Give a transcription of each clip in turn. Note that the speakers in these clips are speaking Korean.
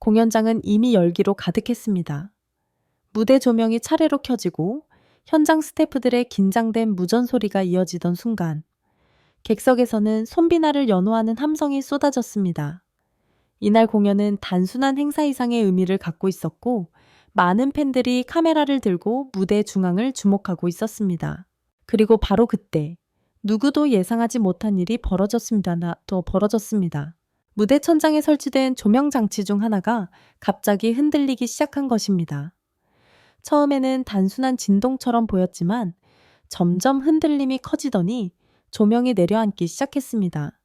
공연장은 이미 열기로 가득했습니다. 무대 조명이 차례로 켜지고 현장 스태프들의 긴장된 무전 소리가 이어지던 순간 객석에서는 손비나를 연호하는 함성이 쏟아졌습니다. 이날 공연은 단순한 행사 이상의 의미를 갖고 있었고 많은 팬들이 카메라를 들고 무대 중앙을 주목하고 있었습니다. 그리고 바로 그때 누구도 예상하지 못한 일이 벌어졌습니다. 무대 천장에 설치된 조명 장치 중 하나가 갑자기 흔들리기 시작한 것입니다. 처음에는 단순한 진동처럼 보였지만 점점 흔들림이 커지더니 조명이 내려앉기 시작했습니다.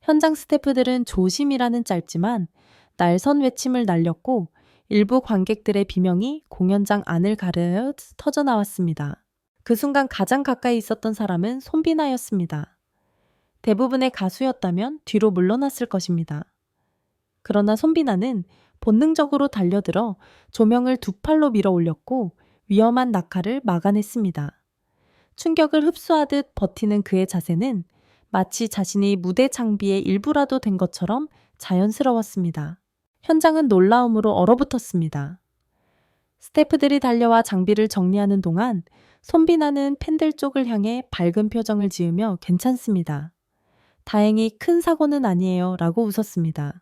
현장 스태프들은 조심이라는 짧지만 날선 외침을 날렸고 일부 관객들의 비명이 공연장 안을 가르며 터져나왔습니다. 그 순간 가장 가까이 있었던 사람은 손비나였습니다. 대부분의 가수였다면 뒤로 물러났을 것입니다. 그러나 손비나는 본능적으로 달려들어 조명을 두 팔로 밀어 올렸고 위험한 낙하를 막아냈습니다. 충격을 흡수하듯 버티는 그의 자세는 마치 자신이 무대 장비의 일부라도 된 것처럼 자연스러웠습니다. 현장은 놀라움으로 얼어붙었습니다. 스태프들이 달려와 장비를 정리하는 동안 손비나는 팬들 쪽을 향해 밝은 표정을 지으며 괜찮습니다. 다행히 큰 사고는 아니에요 라고 웃었습니다.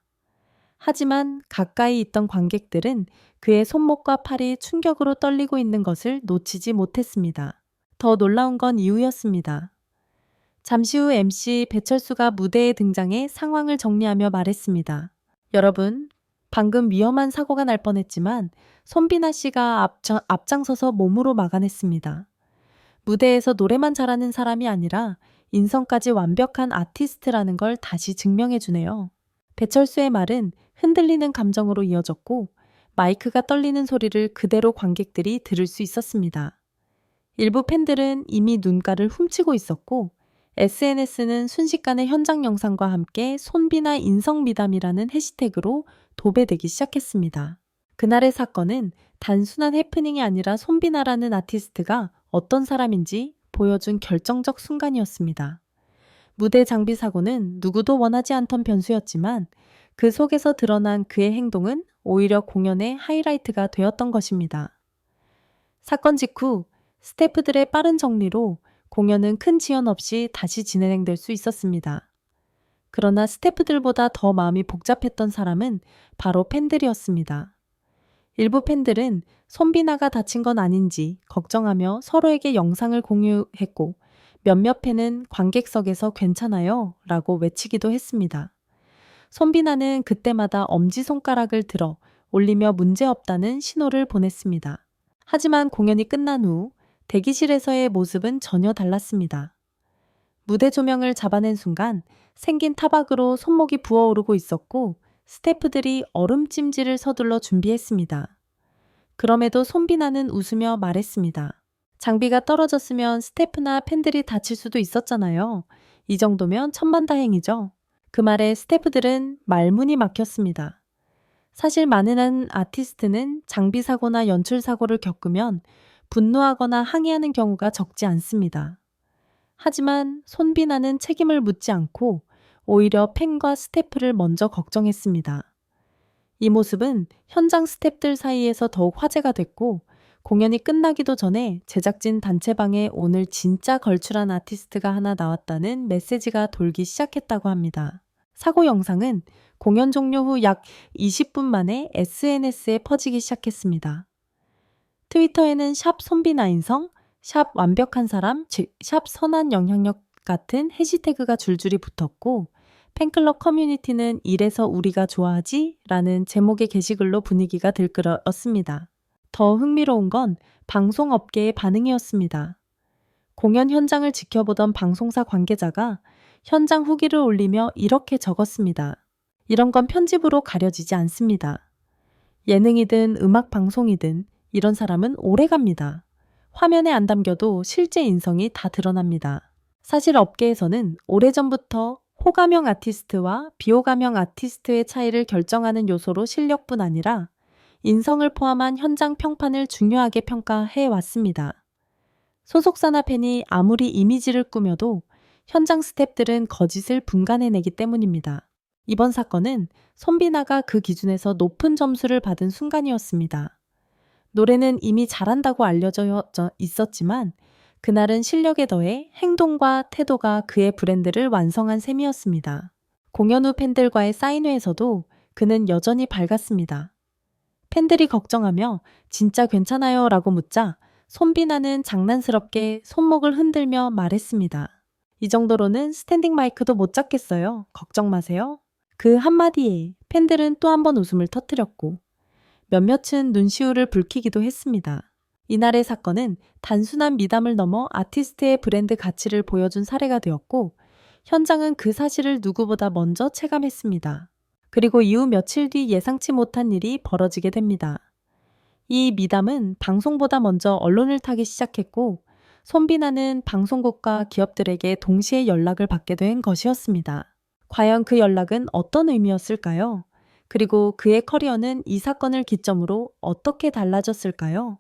하지만 가까이 있던 관객들은 그의 손목과 팔이 충격으로 떨리고 있는 것을 놓치지 못했습니다. 더 놀라운 건 이유였습니다. 잠시 후 MC 배철수가 무대에 등장해 상황을 정리하며 말했습니다. 여러분, 방금 위험한 사고가 날 뻔했지만 손비나 씨가 앞장서서 몸으로 막아냈습니다. 무대에서 노래만 잘하는 사람이 아니라 인성까지 완벽한 아티스트라는 걸 다시 증명해주네요. 배철수의 말은 흔들리는 감정으로 이어졌고 마이크가 떨리는 소리를 그대로 관객들이 들을 수 있었습니다. 일부 팬들은 이미 눈가를 훔치고 있었고 SNS는 순식간에 현장 영상과 함께 손비나 인성미담이라는 해시태그로 도배되기 시작했습니다. 그날의 사건은 단순한 해프닝이 아니라 손비나라는 아티스트가 어떤 사람인지 보여준 결정적 순간이었습니다. 무대 장비 사고는 누구도 원하지 않던 변수였지만 그 속에서 드러난 그의 행동은 오히려 공연의 하이라이트가 되었던 것입니다. 사건 직후 스태프들의 빠른 정리로 공연은 큰 지연 없이 다시 진행될 수 있었습니다. 그러나 스태프들보다 더 마음이 복잡했던 사람은 바로 팬들이었습니다. 일부 팬들은 손비나가 다친 건 아닌지 걱정하며 서로에게 영상을 공유했고 몇몇 팬은 관객석에서 괜찮아요 라고 외치기도 했습니다. 손비나는 그때마다 엄지손가락을 들어 올리며 문제없다는 신호를 보냈습니다. 하지만 공연이 끝난 후 대기실에서의 모습은 전혀 달랐습니다. 무대 조명을 잡아낸 순간 생긴 타박으로 손목이 부어오르고 있었고 스태프들이 얼음찜질을 서둘러 준비했습니다. 그럼에도 손비나는 웃으며 말했습니다. 장비가 떨어졌으면 스태프나 팬들이 다칠 수도 있었잖아요. 이 정도면 천만다행이죠. 그 말에 스태프들은 말문이 막혔습니다. 사실 많은 아티스트는 장비 사고나 연출 사고를 겪으면 분노하거나 항의하는 경우가 적지 않습니다. 하지만 손비나는 책임을 묻지 않고 오히려 팬과 스태프를 먼저 걱정했습니다. 이 모습은 현장 스태프들 사이에서 더욱 화제가 됐고 공연이 끝나기도 전에 제작진 단체방에 오늘 진짜 걸출한 아티스트가 하나 나왔다는 메시지가 돌기 시작했다고 합니다. 사고 영상은 공연 종료 후 약 20분 만에 SNS에 퍼지기 시작했습니다. 트위터에는 샵 손비나인성, 샵 완벽한 사람, 즉 샵 선한 영향력 같은 해시태그가 줄줄이 붙었고 팬클럽 커뮤니티는 이래서 우리가 좋아하지? 라는 제목의 게시글로 분위기가 들끓었습니다. 더 흥미로운 건 방송업계의 반응이었습니다. 공연 현장을 지켜보던 방송사 관계자가 현장 후기를 올리며 이렇게 적었습니다. 이런 건 편집으로 가려지지 않습니다. 예능이든 음악 방송이든 이런 사람은 오래갑니다. 화면에 안 담겨도 실제 인성이 다 드러납니다. 사실 업계에서는 오래전부터 호감형 아티스트와 비호감형 아티스트의 차이를 결정하는 요소로 실력뿐 아니라 인성을 포함한 현장 평판을 중요하게 평가해 왔습니다. 소속사나 팬이 아무리 이미지를 꾸며도 현장 스태프들은 거짓을 분간해내기 때문입니다. 이번 사건은 손비나가 그 기준에서 높은 점수를 받은 순간이었습니다. 노래는 이미 잘한다고 알려져 있었지만 그날은 실력에 더해 행동과 태도가 그의 브랜드를 완성한 셈이었습니다. 공연 후 팬들과의 사인회에서도 그는 여전히 밝았습니다. 팬들이 걱정하며 진짜 괜찮아요 라고 묻자 손비나는 장난스럽게 손목을 흔들며 말했습니다. 이 정도로는 스탠딩 마이크도 못 잡겠어요. 걱정 마세요. 그 한마디에 팬들은 또 한 번 웃음을 터뜨렸고 몇몇은 눈시울을 붉히기도 했습니다. 이날의 사건은 단순한 미담을 넘어 아티스트의 브랜드 가치를 보여준 사례가 되었고 현장은 그 사실을 누구보다 먼저 체감했습니다. 그리고 이후 며칠 뒤 예상치 못한 일이 벌어지게 됩니다. 이 미담은 방송보다 먼저 언론을 타기 시작했고 손비나는 방송국과 기업들에게 동시에 연락을 받게 된 것이었습니다. 과연 그 연락은 어떤 의미였을까요? 그리고 그의 커리어는 이 사건을 기점으로 어떻게 달라졌을까요?